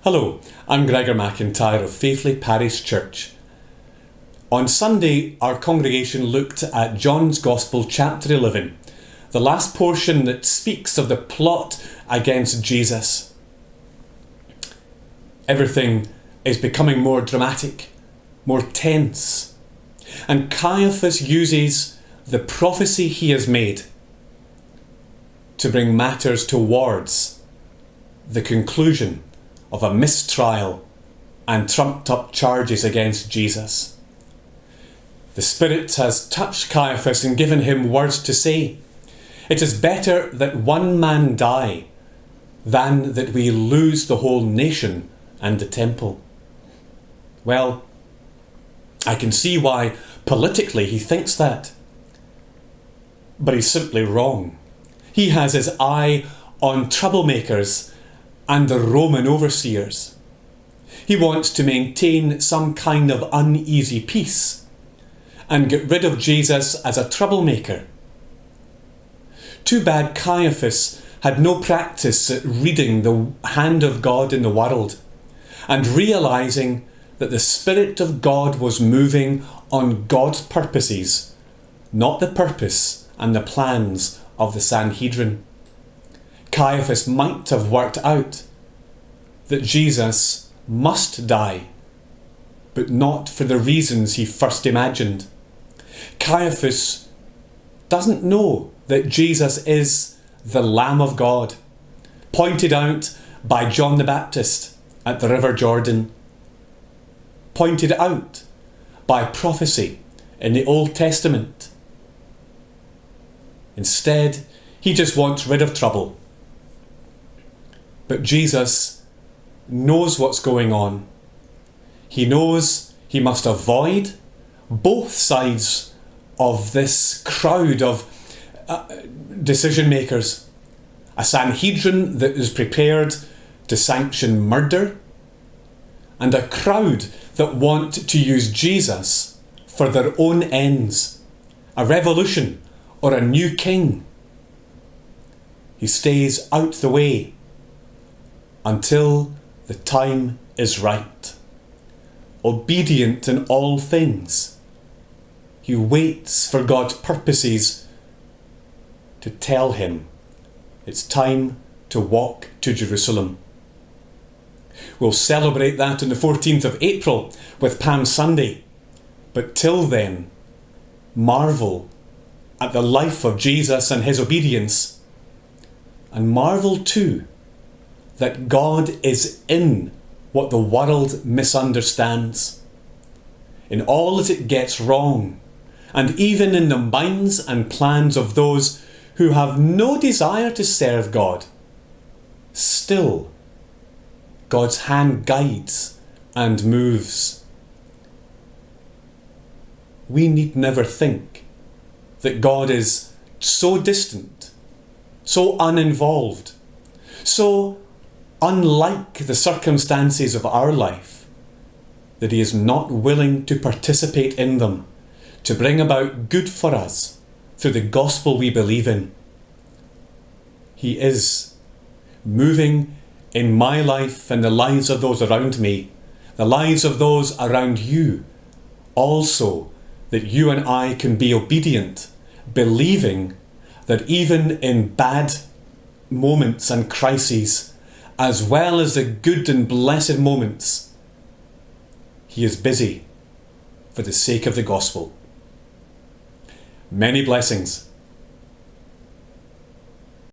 Hello, I'm Gregor McIntyre of Faithfully Parish Church. On Sunday, our congregation looked at John's Gospel, chapter 11, the last portion that speaks of the plot against Jesus. Everything is becoming more dramatic, more tense, and Caiaphas uses the prophecy he has made to bring matters towards the conclusion of a mistrial and trumped up charges against Jesus. The Spirit has touched Caiaphas and given him words to say. It is better that one man die than that we lose the whole nation and the temple. Well, I can see why politically he thinks that. But he's simply wrong. He has his eye on troublemakers and the Roman overseers. He wants to maintain some kind of uneasy peace and get rid of Jesus as a troublemaker. Too bad Caiaphas had no practice at reading the hand of God in the world and realising that the Spirit of God was moving on God's purposes, not the purpose and the plans of the Sanhedrin. Caiaphas might have worked out that Jesus must die, but not for the reasons he first imagined. Caiaphas doesn't know that Jesus is the Lamb of God, pointed out by John the Baptist at the River Jordan, pointed out by prophecy in the Old Testament. Instead, he just wants rid of trouble. But Jesus knows what's going on. He knows he must avoid both sides of this crowd of decision makers. A Sanhedrin that is prepared to sanction murder, and a crowd that want to use Jesus for their own ends, a revolution or a new king. He stays out the way until the time is right. Obedient in all things, he waits for God's purposes to tell him it's time to walk to Jerusalem. We'll celebrate that on the 14th of April with Palm Sunday, but till then, marvel at the life of Jesus and his obedience, and marvel too that God is in what the world misunderstands, in all that it gets wrong, and even in the minds and plans of those who have no desire to serve God. Still, God's hand guides and moves. We need never think that God is so distant, so uninvolved, so unlike the circumstances of our life, that he is not willing to participate in them, to bring about good for us through the gospel we believe in. He is moving in my life and the lives of those around me, the lives of those around you, also that you and I can be obedient, believing that even in bad moments and crises, as well as the good and blessed moments, he is busy for the sake of the gospel. Many blessings.